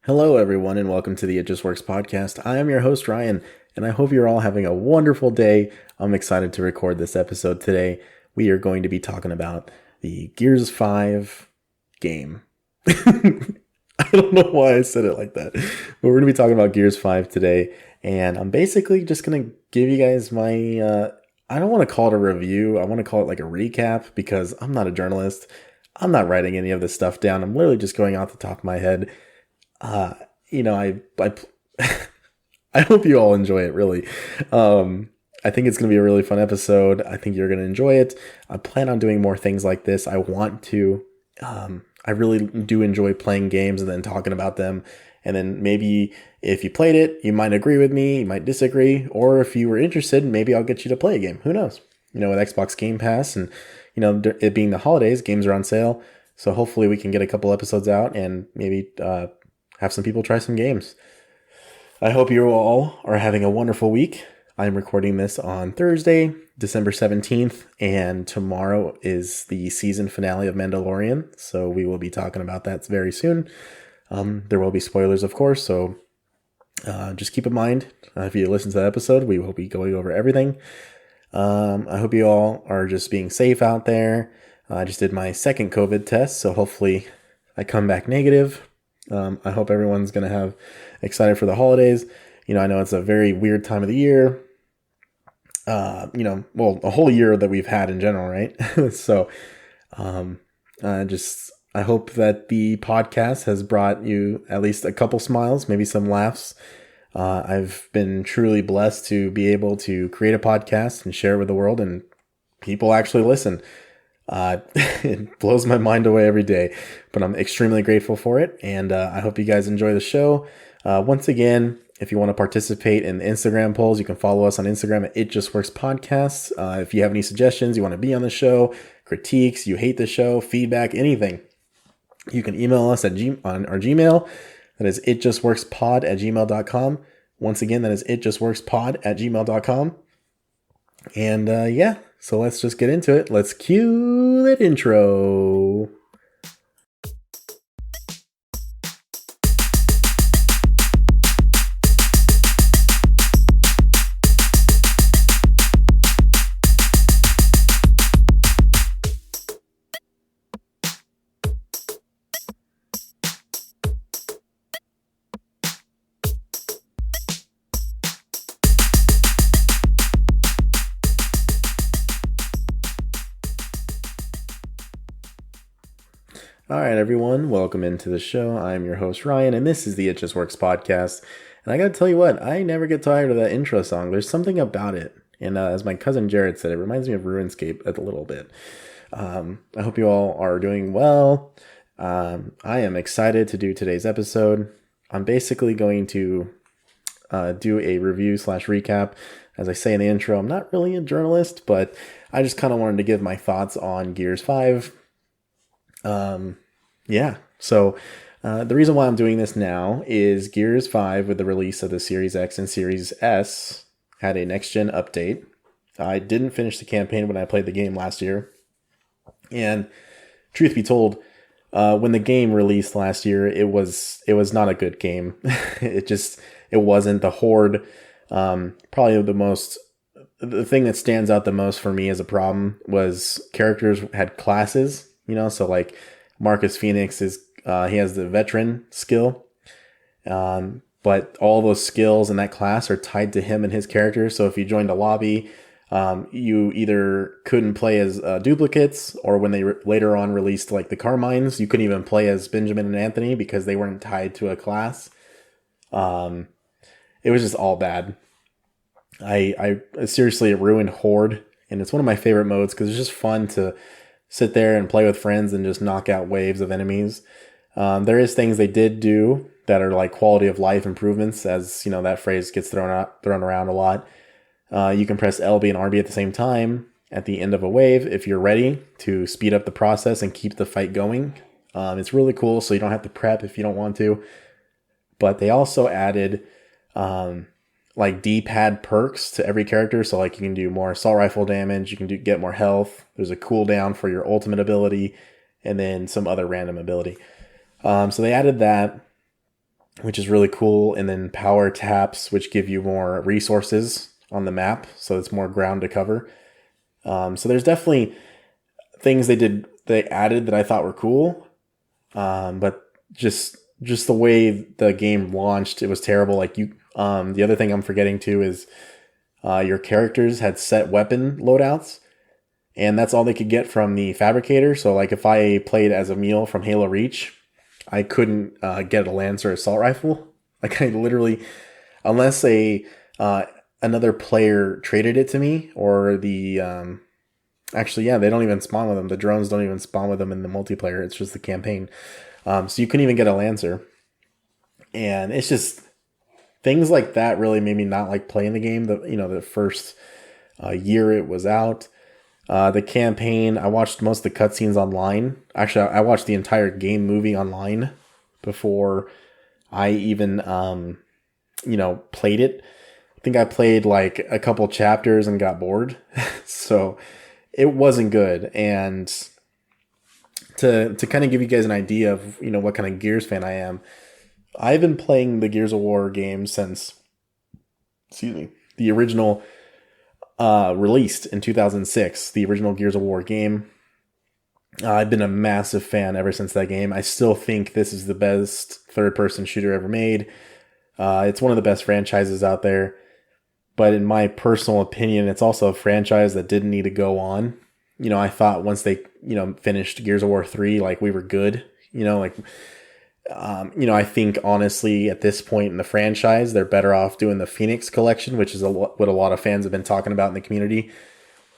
Hello, everyone, and welcome to the It Just Works podcast. I am your host, Ryan, and I hope you're all having a wonderful day. I'm excited to record this episode today. We are going to be talking about the Gears 5 game. I don't know why I said it like that, but we're going to be talking about Gears 5 today, and I'm basically just going to give you guys my, I don't want to call it a review. I want to call it like a recap because I'm not a journalist. I'm not writing any of this stuff down. I'm literally just going off the top of my head. I I hope you all enjoy it, really. I think it's going to be a really fun episode. I think you're going to enjoy it. I plan on doing more things like this. I want to. I really do enjoy playing games and then talking about them. And then maybe if you played it, you might agree with me, you might disagree. Or if you were interested, maybe I'll get you to play a game. Who knows? With Xbox Game Pass and, it being the holidays, games are on sale. So hopefully we can get a couple episodes out and maybe have some people try some games. I hope you all are having a wonderful week. I'm recording this on Thursday, December 17th, and tomorrow is the season finale of Mandalorian, so we will be talking about that very soon. There will be spoilers, of course, so just keep in mind, if you listen to the episode, we will be going over everything. I hope you all are just being safe out there. I just did my second COVID test, so hopefully I come back negative. I hope everyone's going to have excited for the holidays. I know it's a very weird time of the year. A whole year that we've had in general, right? So, I hope that the podcast has brought you at least a couple smiles, maybe some laughs. I've been truly blessed to be able to create a podcast and share it with the world, and people actually listen. It blows my mind away every day, but I'm extremely grateful for it, and I hope you guys enjoy the show. Once again, if you want to participate in the Instagram polls, you can follow us on Instagram at ItJustWorksPodcast. If you have any suggestions, you want to be on the show, critiques, you hate the show, feedback, anything, you can email us on our Gmail. That is itjustworkspod@gmail.com. Once again, that is itjustworkspod@gmail.com. And so let's just get into it. Let's cue that intro. All right, everyone, welcome into the show. I'm your host, Ryan, and this is the It Just Works podcast. And I got to tell you what, I never get tired of that intro song. There's something about it. And as my cousin Jared said, it reminds me of RuneScape a little bit. I hope you all are doing well. I am excited to do today's episode. I'm basically going to do a review/recap. As I say in the intro, I'm not really a journalist, but I just kind of wanted to give my thoughts on Gears 5. So the reason why I'm doing this now is Gears 5, with the release of the Series X and Series S, had a next-gen update. I didn't finish the campaign when I played the game last year. And truth be told, when the game released last year, it was not a good game. It wasn't. The Horde, probably the thing that stands out the most for me as a problem was characters had classes, so like Marcus Phoenix he has the veteran skill, but all those skills in that class are tied to him and his character. So if you joined a lobby, you either couldn't play as duplicates, or when they later on released like the Carmines, you couldn't even play as Benjamin and Anthony because they weren't tied to a class. It was just all bad. I seriously, it ruined Horde, and it's one of my favorite modes because it's just fun to sit there and play with friends and just knock out waves of enemies. There is things they did do that are like quality of life improvements, as that phrase gets thrown around a lot. You can press LB and RB at the same time at the end of a wave if you're ready, to speed up the process and keep the fight going. It's really cool, so you don't have to prep if you don't want to. But they also added like D-pad perks to every character. So like you can do more assault rifle damage, you can get more health. There's a cooldown for your ultimate ability, and then some other random ability. So they added that. which is really cool. And then power taps, which give you more resources on the map. So it's more ground to cover. So there's definitely things they added that I thought were cool. But just the way the game launched, it was terrible. Like the other thing I'm forgetting too is your characters had set weapon loadouts, and that's all they could get from the fabricator. So like if I played as Emil from Halo Reach, I couldn't get a Lancer assault rifle. Like I literally, unless another player traded it to me, or the actually, yeah, they don't even spawn with them. The drones don't even spawn with them in the multiplayer. It's just the campaign. So you couldn't even get a Lancer. And it's just things like that really made me not like playing the game. The first year it was out. The campaign, I watched most of the cutscenes online. Actually, I watched the entire game movie online before I even, played it. I think I played like a couple chapters and got bored. So it wasn't good. And to kind of give you guys an idea of, what kind of Gears fan I am, I've been playing the Gears of War games since, the original released in 2006, the original Gears of War game. I've been a massive fan ever since that game. I still think this is the best third-person shooter ever made. It's one of the best franchises out there. But in my personal opinion, it's also a franchise that didn't need to go on. I thought once they, finished Gears of War 3, like we were good. I think honestly at this point in the franchise, they're better off doing the Phoenix Collection, which is what a lot of fans have been talking about in the community.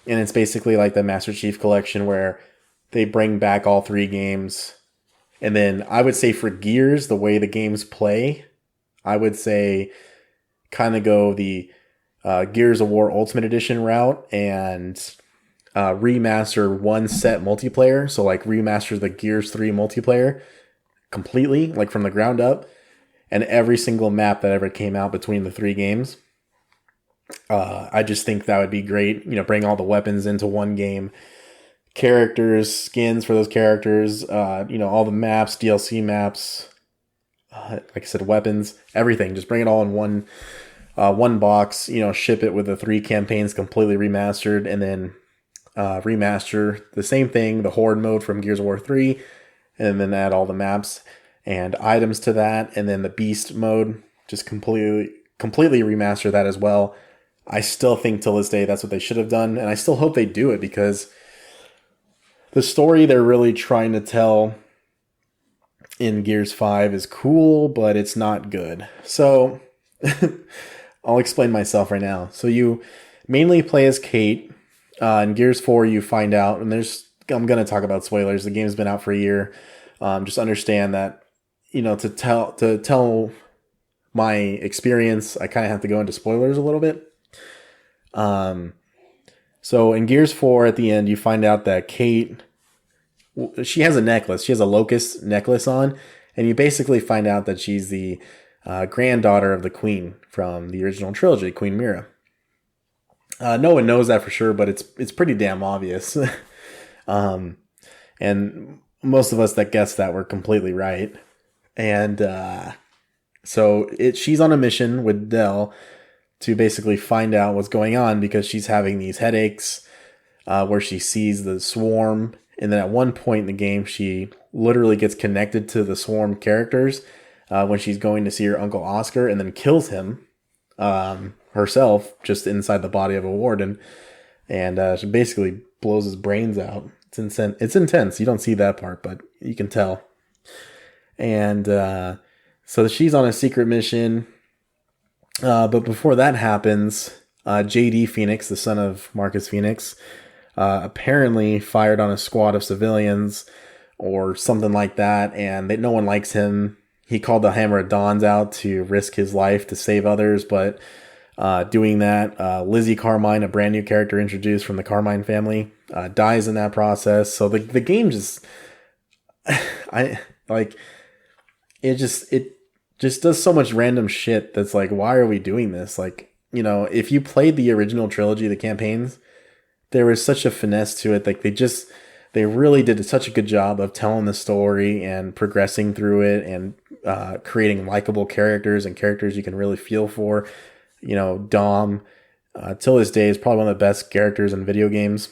And it's basically like the Master Chief Collection where they bring back all 3 games. And then I would say for Gears, the way the games play, I would say kind of go the Gears of War Ultimate Edition route and remaster one set multiplayer. So like remaster the Gears 3 multiplayer completely, like from the ground up, and every single map that ever came out between the 3 games. I just think that would be great. Bring all the weapons into one game, characters, skins for those characters, all the maps, DLC maps, like I said, weapons, everything. Just bring it all in one box, ship it with the 3 campaigns completely remastered, and then remaster the same thing, the Horde mode from Gears of War 3, and then add all the maps and items to that, and then the Beast mode, just completely remaster that as well. I still think till this day that's what they should have done, and I still hope they do it because the story they're really trying to tell in Gears 5 is cool, but it's not good. So I'll explain myself right now. So you mainly play as Kate. In Gears 4, you find out, and I'm going to talk about spoilers. The game's been out for a year. Just understand that, to tell my experience, I kind of have to go into spoilers a little bit. So in Gears 4, at the end, you find out that Kate, she has a necklace. She has a locust necklace on, and you basically find out that she's the granddaughter of the queen from the original trilogy, Queen Mira. No one knows that for sure, but it's pretty damn obvious. And most of us that guessed that were completely right. And so she's on a mission with Dell to basically find out what's going on because she's having these headaches where she sees the swarm. And then at one point in the game, she literally gets connected to the swarm characters when she's going to see her Uncle Oscar, and then kills him herself just inside the body of a warden. And she basically blows his brains out. It's intense. You don't see that part, but you can tell. And so she's on a secret mission. But before that happens, JD Phoenix, the son of Marcus Phoenix, apparently fired on a squad of civilians or something like that, and no one likes him. He called the Hammer of Dawns out to risk his life to save others, but doing that, Lizzie Carmine, a brand new character introduced from the Carmine family, dies in that process. So the game just, it just does so much random shit that's like, why are we doing this? Like, if you played the original trilogy, the campaigns, there was such a finesse to it. Like they really did such a good job of telling the story and progressing through it and creating likable characters and characters you can really feel for. Dom, till this day, is probably one of the best characters in video games,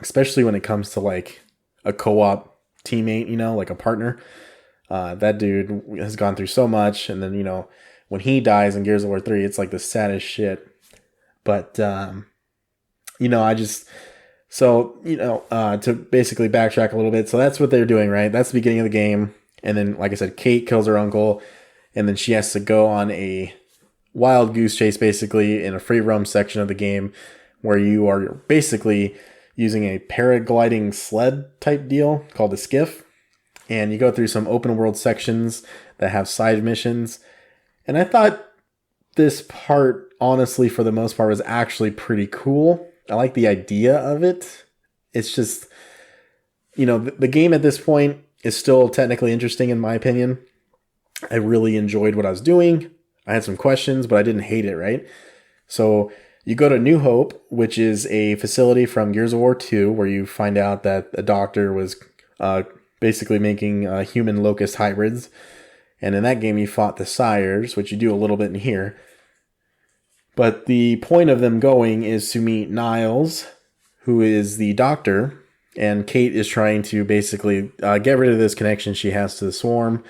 especially when it comes to like a co-op teammate, like a partner. That dude has gone through so much, and then when he dies in Gears of War 3, it's like the saddest shit. But I just to basically backtrack a little bit, so that's what they're doing, right? That's the beginning of the game, and then like I said, Kate kills her uncle, and then she has to go on a wild goose chase, basically in a free roam section of the game, where you are basically using a paragliding sled type deal called a skiff. And you go through some open world sections that have side missions. And I thought this part, honestly, for the most part, was actually pretty cool. I like the idea of it. It's just, the game at this point is still technically interesting in my opinion. I really enjoyed what I was doing. I had some questions, but I didn't hate it, right? So you go to New Hope, which is a facility from Gears of War 2, where you find out that a doctor was basically making human locust hybrids. And in that game, you fought the Sires, which you do a little bit in here. But the point of them going is to meet Niles, who is the doctor, and Kate is trying to basically get rid of this connection she has to the Swarm.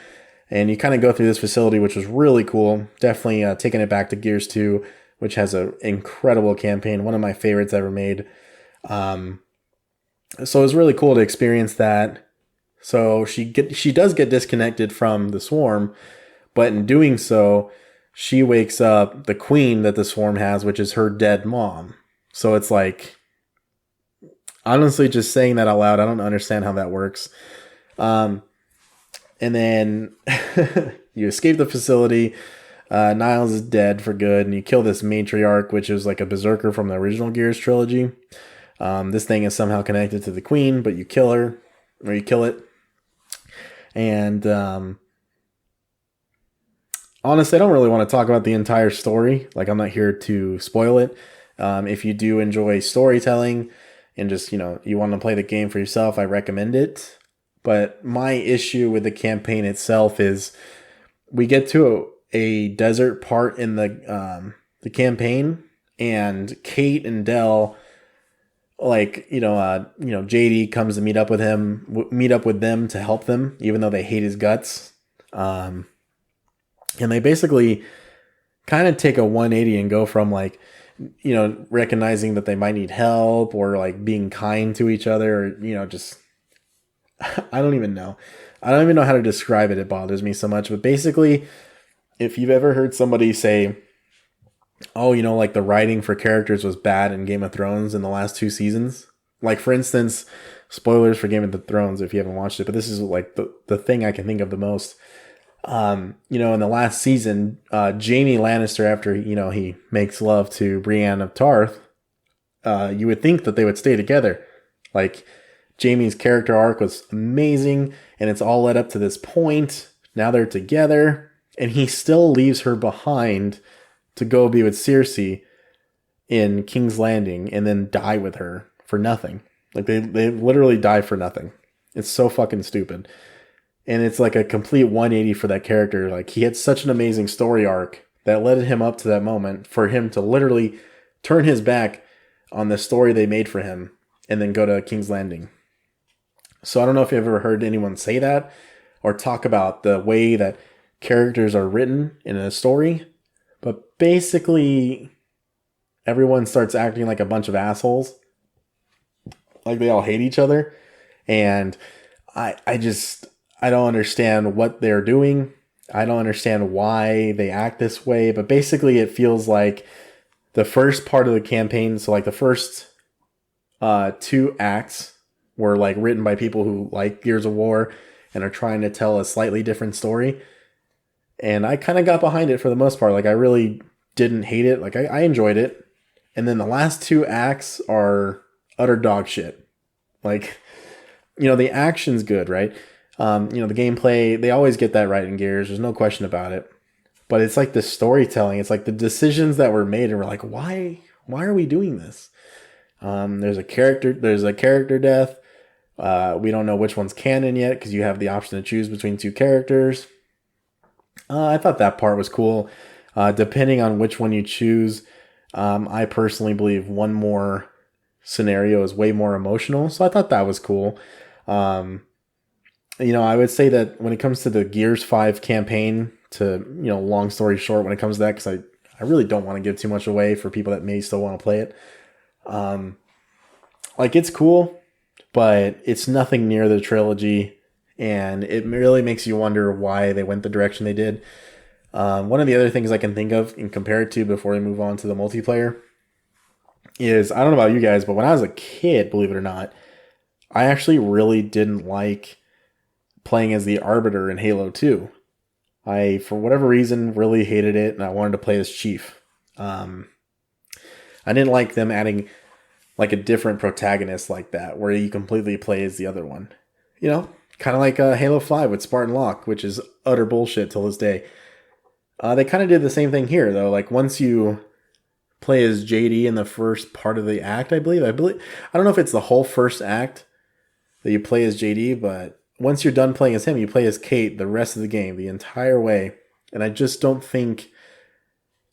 And you kind of go through this facility, which was really cool. Definitely taking it back to Gears 2, which has an incredible campaign. One of my favorites ever made. So it was really cool to experience that. So she does get disconnected from the Swarm, but in doing so, she wakes up the queen that the Swarm has, which is her dead mom. So it's like, honestly, just saying that out loud, I don't understand how that works. And then you escape the facility. Niles is dead for good, and you kill this matriarch, which is like a berserker from the original Gears trilogy. This thing is somehow connected to the queen, but you kill her, or you kill it. And honestly, I don't really want to talk about the entire story. Like, I'm not here to spoil it. If you do enjoy storytelling and just, you want to play the game for yourself, I recommend it. But my issue with the campaign itself is we get to a desert part in the campaign, and Kate and Del, JD comes to meet up with them to help them, even though they hate his guts. And they basically kind of take a 180 and go from recognizing that they might need help, or being kind to each other, or, just, I don't even know. I don't even know how to describe it. It bothers me so much. But basically, if you've ever heard somebody say, oh, the writing for characters was bad in Game of Thrones in the last 2 seasons. Like, for instance, spoilers for Game of Thrones if you haven't watched it, but this is the thing I can think of the most. In the last season, Jaime Lannister, after, he makes love to Brienne of Tarth, you would think that they would stay together. Jaime's character arc was amazing, and it's all led up to this point. Now they're together, and he still leaves her behind to go be with Cersei in King's Landing and then die with her for nothing. They literally die for nothing. It's so fucking stupid. And it's a complete 180 for that character. He had such an amazing story arc that led him up to that moment for him to literally turn his back on the story they made for him and then go to King's Landing. So I don't know if you've ever heard anyone say that or talk about the way that characters are written in a story. But basically, everyone starts acting like a bunch of assholes. They all hate each other. And I don't understand what they're doing. I don't understand why they act this way. But basically, it feels like the first part of the campaign, so the first 2 acts were written by people who like Gears of War and are trying to tell a slightly different story. And I kind of got behind it for the most part. I really didn't hate it. I enjoyed it. And then the last 2 acts are utter dog shit. The action's good, right? The gameplay, they always get that right in Gears. There's no question about it. But it's the storytelling. It's the decisions that were made, and we're why are we doing this? There's a character death. We don't know which one's canon yet, because you have the option to choose between 2 characters. I thought that part was cool. Depending on which one you choose, I personally believe one more scenario is way more emotional. So I thought that was cool. Um, I would say that when it comes to the Gears 5 campaign, long story short, when it comes to that, because I really don't want to give too much away for people that may still want to play it. It's cool, but it's nothing near the trilogy, and it really makes you wonder why they went the direction they did. One of the other things I can think of and compare it to before we move on to the multiplayer is, I don't know about you guys, but when I was a kid, believe it or not, I actually really didn't like playing as the Arbiter in Halo 2. I, for whatever reason, really hated it, and I wanted to play as Chief. I didn't like them adding like a different protagonist like that, where you completely play as the other one. Kind of like Halo 5 with Spartan Locke, which is utter bullshit till this day. They kind of did the same thing here, though. Like, once you play as JD in the first part of the act, I believe. I don't know if it's the whole first act that you play as JD, but once you're done playing as him, you play as Kate the rest of the game, the entire way. And I just don't think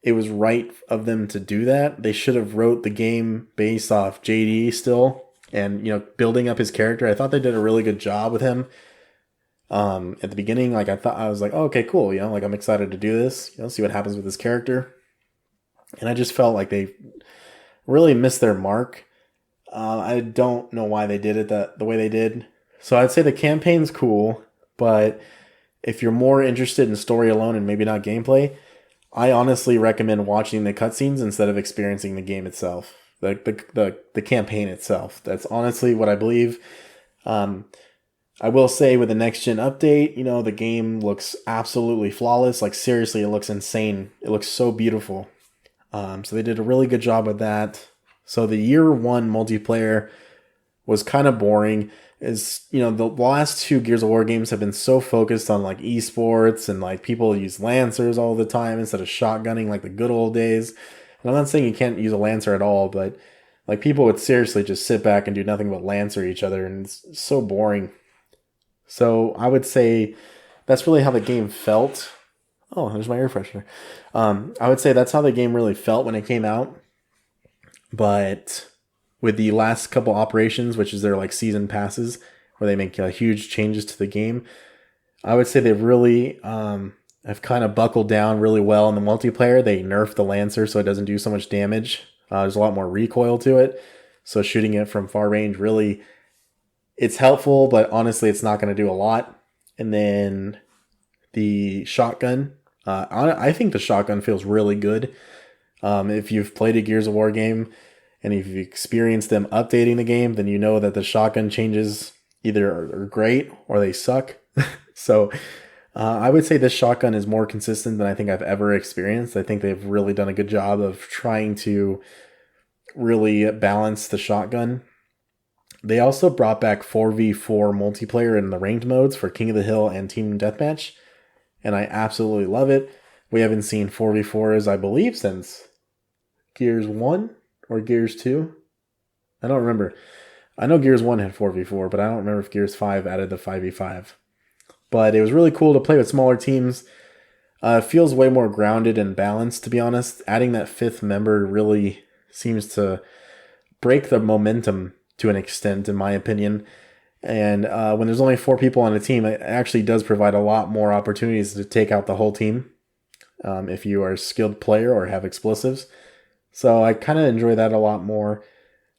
it was right of them to do that. They should have wrote the game based off JD still, and building up his character. I thought they did a really good job with him. At the beginning, I was like, oh, okay, cool. I'm excited to do this. See what happens with this character. And I just felt like they really missed their mark. I don't know why they did it the way they did. So I'd say the campaign's cool, but if you're more interested in story alone and maybe not gameplay, I honestly recommend watching the cutscenes instead of experiencing the game itself, the campaign itself. That's honestly what I believe. I will say with the next gen update, the game looks absolutely flawless. Like, seriously, it looks insane. It looks so beautiful. So they did a really good job with that. So the year one multiplayer was kind of boring. The last two Gears of War games have been so focused on like esports, and like people use Lancers all the time instead of shotgunning like the good old days. And I'm not saying you can't use a Lancer at all, but like people would seriously just sit back and do nothing but Lancer each other, and it's so boring. So I would say that's really how the game felt. Oh, there's my air freshener. I would say that's how the game really felt when it came out. But with the last couple operations, which is their like season passes, where they make huge changes to the game, I would say they really have kind of buckled down really well in the multiplayer. They nerfed the Lancer so it doesn't do so much damage. There's a lot more recoil to it. So shooting it from far range, really, it's helpful, but honestly, it's not going to do a lot. And then the shotgun, I think the shotgun feels really good. If you've played a Gears of War game, and if you've experienced them updating the game, then you know that the shotgun changes either are great or they suck. So I would say this shotgun is more consistent than I think I've ever experienced. I think they've really done a good job of trying to really balance the shotgun. They also brought back 4v4 multiplayer in the ranked modes for King of the Hill and Team Deathmatch, and I absolutely love it. We haven't seen 4v4s, I believe, since Gears 1 or Gears 2. I don't remember. I know Gears 1 had 4v4, but I don't remember if Gears 5 added the 5v5. But it was really cool to play with smaller teams. It feels way more grounded and balanced, to be honest. Adding that fifth member really seems to break the momentum to an extent, in my opinion. And when there's only 4 people on a team, it actually does provide a lot more opportunities to take out the whole team if you are a skilled player or have explosives. So I kind of enjoy that a lot more.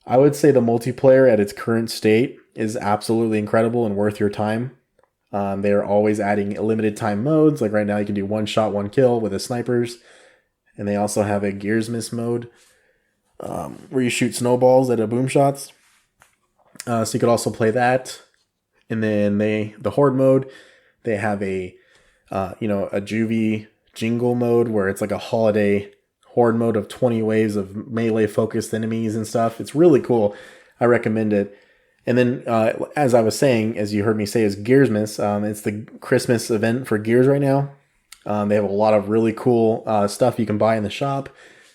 I would say the multiplayer at its current state is absolutely incredible and worth your time. They are always adding limited time modes. Like right now you can do 1 shot, 1 kill with the snipers. And they also have a Gears Miss mode where you shoot snowballs at a boom shots. So you could also play that. And then the Horde mode, they have a juvie jingle mode where it's like a holiday Horde mode of 20 waves of melee focused enemies and stuff. It's really cool. I recommend it. And then, as I was saying, as you heard me say, is Gearsmas. It's the Christmas event for Gears right now. They have a lot of really cool stuff you can buy in the shop,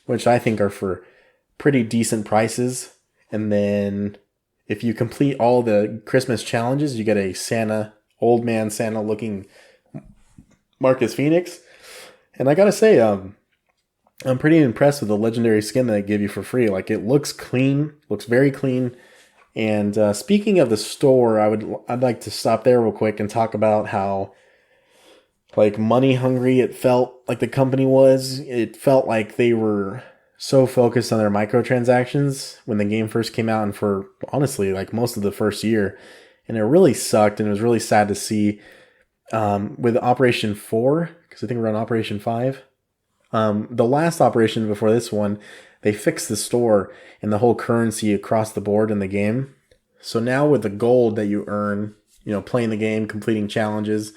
which I think are for pretty decent prices. And then if you complete all the Christmas challenges, you get a Santa, old man Santa looking Marcus Phoenix. And I gotta say, I'm pretty impressed with the legendary skin that they give you for free. Like, it looks clean, looks very clean. And speaking of the store, I'd like to stop there real quick and talk about how like money hungry it felt like the company was. It felt like they were so focused on their microtransactions when the game first came out, and for honestly like most of the first year, and it really sucked. And it was really sad to see with Operation 4, because I think we're on Operation 5. The last operation before this one, they fixed the store and the whole currency across the board in the game. So now with the gold that you earn, playing the game, completing challenges,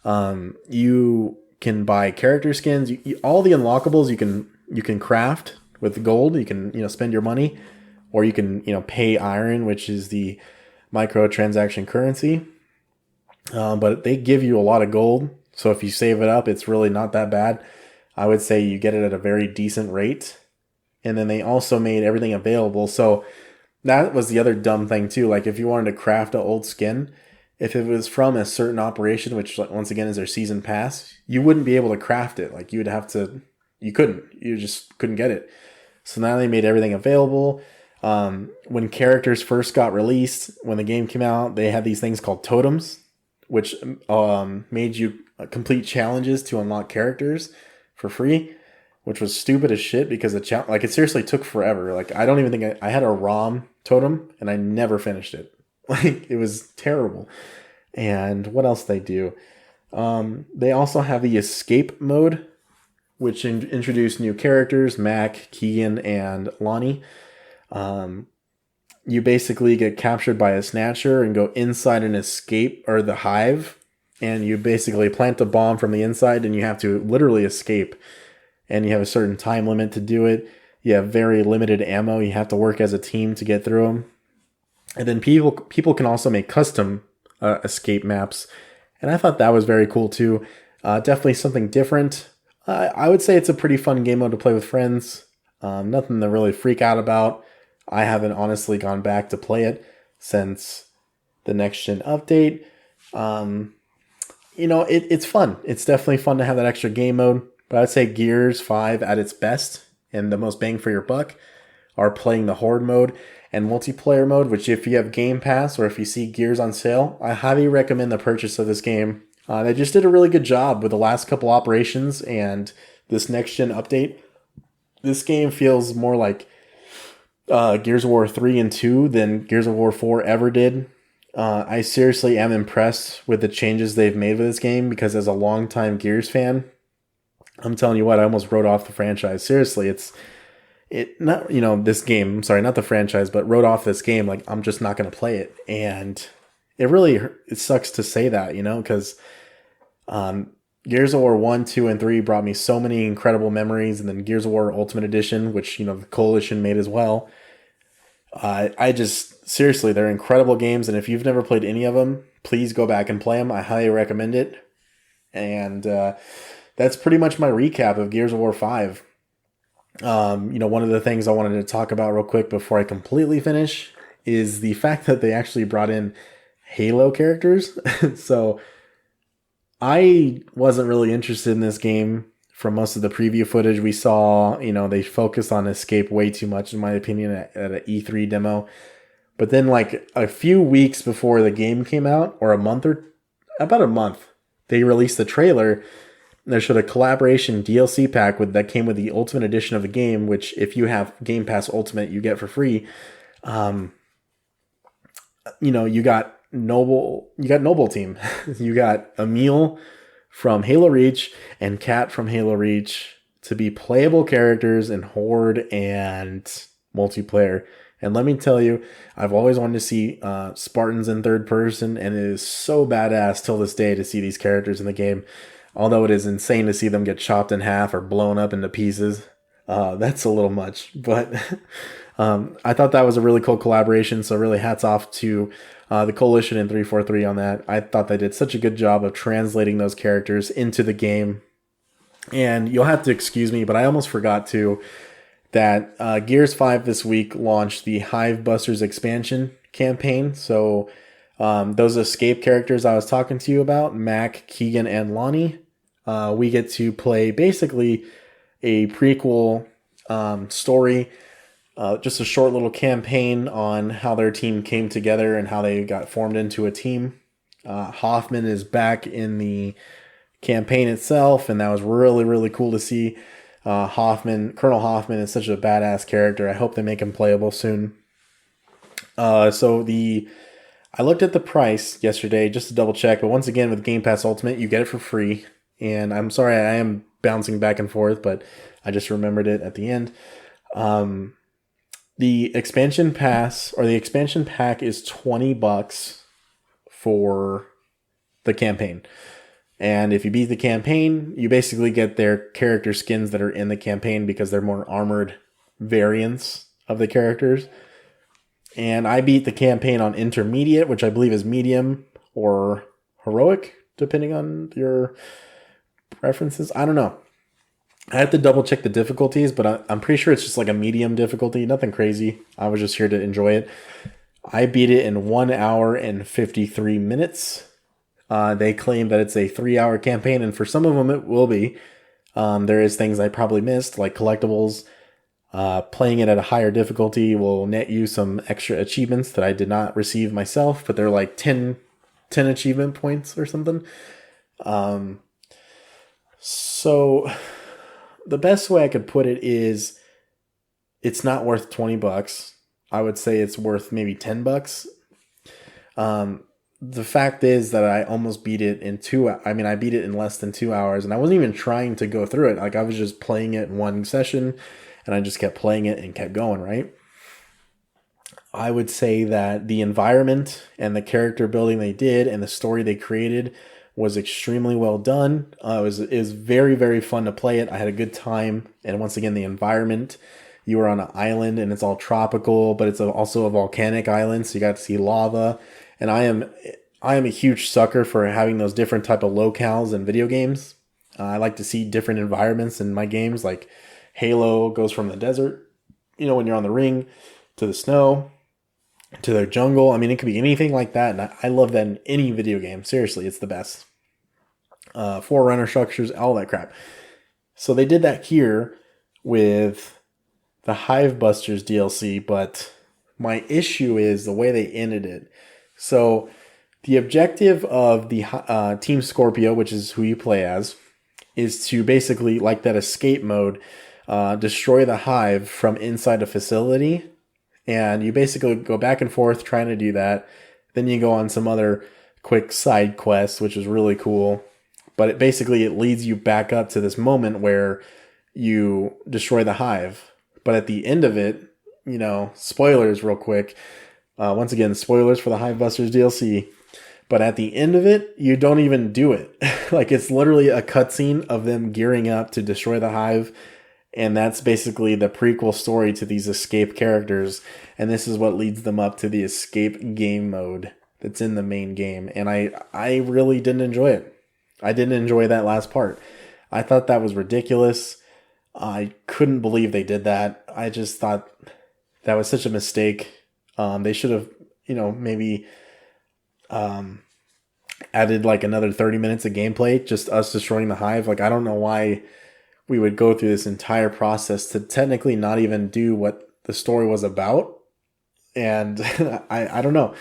you can buy character skins. All the unlockables you can craft with the gold. You can spend your money, or you can pay iron, which is the microtransaction currency. But they give you a lot of gold, so if you save it up, it's really not that bad. I would say you get it at a very decent rate. And then they also made everything available. So that was the other dumb thing too. Like, if you wanted to craft an old skin, if it was from a certain operation, which once again is their season pass, you wouldn't be able to craft it. Like, you just couldn't get it. So now they made everything available. When characters first got released, when the game came out, they had these things called totems, which made you complete challenges to unlock characters for free, which was stupid as shit because it seriously took forever. Like, I don't even think I had a ROM totem and I never finished it. Like, it was terrible. And what else they do? They also have the escape mode, which introduced new characters, Mac, Keegan, and Lonnie. You basically get captured by a snatcher and go inside an escape, or the hive, and you basically plant a bomb from the inside, and you have to literally escape. And you have a certain time limit to do it. You have very limited ammo. You have to work as a team to get through them. And then people can also make custom escape maps. And I thought that was very cool too. Definitely something different. I would say it's a pretty fun game mode to play with friends. Nothing to really freak out about. I haven't honestly gone back to play it since the next gen update. It's fun. It's definitely fun to have that extra game mode. But I'd say Gears 5 at its best and the most bang for your buck are playing the Horde mode and multiplayer mode, which if you have Game Pass or if you see Gears on sale, I highly recommend the purchase of this game. They just did a really good job with the last couple operations and this next-gen update. This game feels more like Gears of War 3 and 2 than Gears of War 4 ever did. I seriously am impressed with the changes they've made with this game, because as a longtime Gears fan, I'm telling you what, I almost wrote off the franchise. Seriously, this game, I'm sorry, not the franchise, but wrote off this game. Like, I'm just not going to play it. And it sucks to say that, because Gears of War 1, 2, and 3 brought me so many incredible memories. And then Gears of War Ultimate Edition, which, the Coalition made as well. Seriously, they're incredible games. And if you've never played any of them, please go back and play them. I highly recommend it. And, that's pretty much my recap of Gears of War 5. One of the things I wanted to talk about real quick before I completely finish is the fact that they actually brought in Halo characters. So I wasn't really interested in this game from most of the preview footage we saw. They focused on Escape way too much, in my opinion, at an E3 demo. But then, like, a few weeks before the game came out, or about a month, they released the trailer. They showed a collaboration DLC pack that came with the Ultimate Edition of the game, which if you have Game Pass Ultimate, you get for free. You got Noble Team. You got Emil from Halo Reach and Kat from Halo Reach to be playable characters in Horde and multiplayer. And let me tell you, I've always wanted to see Spartans in third person, and it is so badass till this day to see these characters in the game. Although it is insane to see them get chopped in half or blown up into pieces. That's a little much. But I thought that was a really cool collaboration. So really hats off to the Coalition and 343 on that. I thought they did such a good job of translating those characters into the game. And you'll have to excuse me, but I almost forgot that Gears 5 this week launched the Hive Busters expansion campaign. So those escape characters I was talking to you about, Mac, Keegan, and Lonnie, We get to play basically a prequel story, just a short little campaign on how their team came together and how they got formed into a team. Hoffman is back in the campaign itself, and that was really, really cool to see. Colonel Hoffman is such a badass character. I hope they make him playable soon. I looked at the price yesterday just to double check, but once again with Game Pass Ultimate, you get it for free. And I'm sorry I am bouncing back and forth, but I just remembered it at the end. The expansion pass or the expansion pack is $20 for the campaign. And if you beat the campaign, you basically get their character skins that are in the campaign because they're more armored variants of the characters. And I beat the campaign on intermediate, which I believe is medium or heroic, depending on your preferences. I don't know. I have to double check the difficulties, but I'm pretty sure it's just like a medium difficulty. Nothing crazy. I was just here to enjoy it. I beat it in 1 hour and 53 minutes. They claim that it's a 3-hour campaign, and for some of them it will be. There is things I probably missed, like collectibles. Playing it at a higher difficulty will net you some extra achievements that I did not receive myself, but they're like 10 achievement points or something. So the best way I could put it is it's not worth $20. I would say it's worth maybe $10. The fact is that I almost beat it in I beat it in less than 2 hours, and I wasn't even trying to go through it. Like, I was just playing it in one session, and I just kept playing it and kept going, right? I would say that the environment and the character building they did and the story they created was extremely well done. It was very, very fun to play it. I had a good time. And once again, the environment, you were on an island and it's all tropical, but it's also a volcanic island. So you got to see lava. And I am a huge sucker for having those different type of locales in video games. I like to see different environments in my games. Like Halo goes from the desert, when you're on the ring, to the snow, to the jungle. I mean, it could be anything like that. And I love that in any video game. Seriously, it's the best. Forerunner structures, all that crap. So they did that here with the Hive Busters DLC, but my issue is the way they ended it. So the objective of the Team Scorpio, which is who you play as, is to basically, like that escape mode, destroy the Hive from inside a facility. And you basically go back and forth trying to do that. Then you go on some other quick side quests, which is really cool. But it leads you back up to this moment where you destroy the Hive. But at the end of it, spoilers real quick. Once again, spoilers for the Hive Busters DLC. But at the end of it, you don't even do it. Like, it's literally a cutscene of them gearing up to destroy the Hive. And that's basically the prequel story to these escape characters. And this is what leads them up to the escape game mode that's in the main game. And I really didn't enjoy it. I didn't enjoy that last part. I thought that was ridiculous. I couldn't believe they did that. I just thought that was such a mistake. They should have, maybe added like another 30 minutes of gameplay, just us destroying the Hive. Like, I don't know why we would go through this entire process to technically not even do what the story was about. And I don't know.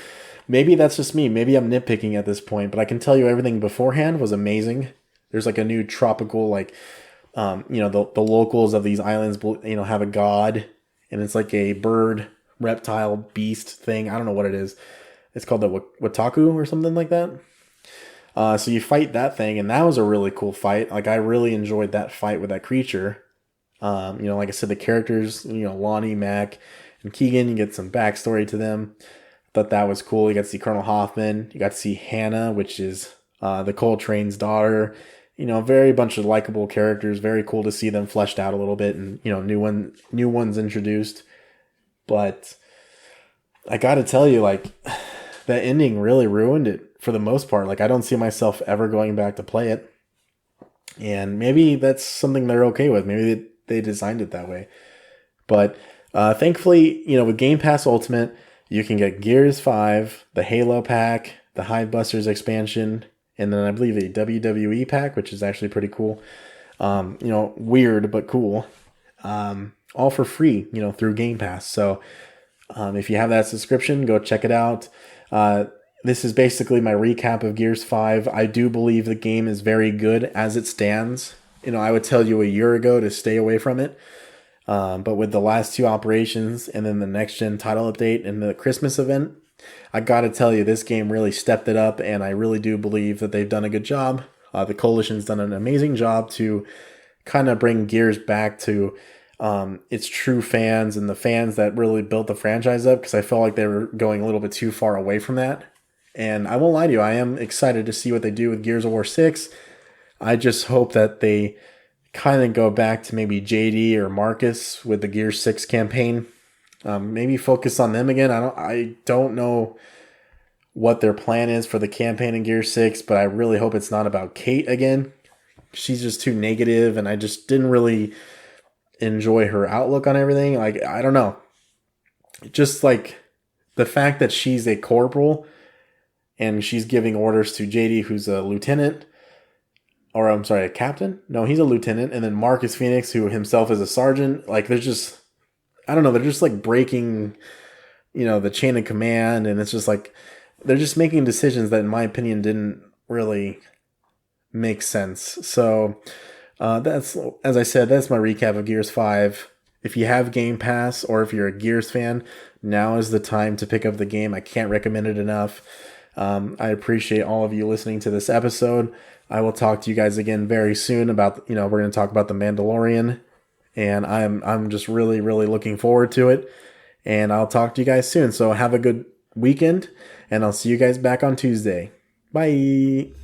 Maybe that's just me. Maybe I'm nitpicking at this point, but I can tell you everything beforehand was amazing. There's like a new tropical, like, the locals of these islands, have a god, and it's like a bird, reptile, beast thing. I don't know what it is. It's called the Wataku or something like that. So you fight that thing, and that was a really cool fight. Like, I really enjoyed that fight with that creature. Like I said, the characters, Lonnie, Mac, and Keegan, you get some backstory to them. Thought that was cool. You got to see Colonel Hoffman. You got to see Hannah, which is the Coltrane's daughter. Very bunch of likable characters. Very cool to see them fleshed out a little bit, and new ones introduced. But I got to tell you, like, that ending really ruined it for the most part. Like, I don't see myself ever going back to play it. And maybe that's something they're okay with. Maybe they designed it that way. But thankfully, with Game Pass Ultimate, you can get Gears 5, the Halo pack, the Hive Busters expansion, and then I believe a WWE pack, which is actually pretty cool. Weird but cool. All for free, through Game Pass. So if you have that subscription, go check it out. This is basically my recap of Gears 5. I do believe the game is very good as it stands. I would tell you a year ago to stay away from it. But with the last two operations and then the next gen title update and the Christmas event, I gotta tell you, this game really stepped it up, and I really do believe that they've done a good job. The Coalition's done an amazing job to kind of bring Gears back to its true fans and the fans that really built the franchise up, because I felt like they were going a little bit too far away from that. And I won't lie to you, I am excited to see what they do with Gears of War 6. I just hope that they kind of go back to maybe JD or Marcus with the Gears 6 campaign. Maybe focus on them again. I don't know what their plan is for the campaign in Gears 6, but I really hope it's not about Kate again. She's just too negative, and I just didn't really enjoy her outlook on everything. Like, I don't know. Just like the fact that she's a corporal and she's giving orders to JD, who's a lieutenant. Or I'm sorry, a captain? No, he's a lieutenant. And then Marcus Phoenix, who himself is a sergeant. Like, they're just, I don't know, they're just like breaking, the chain of command. And it's just like, they're just making decisions that, in my opinion, didn't really make sense. So that's, as I said, that's my recap of Gears 5. If you have Game Pass or if you're a Gears fan, now is the time to pick up the game. I can't recommend it enough. I appreciate all of you listening to this episode. I will talk to you guys again very soon about, we're going to talk about The Mandalorian, and I'm just really, really looking forward to it, and I'll talk to you guys soon. So have a good weekend, and I'll see you guys back on Tuesday. Bye.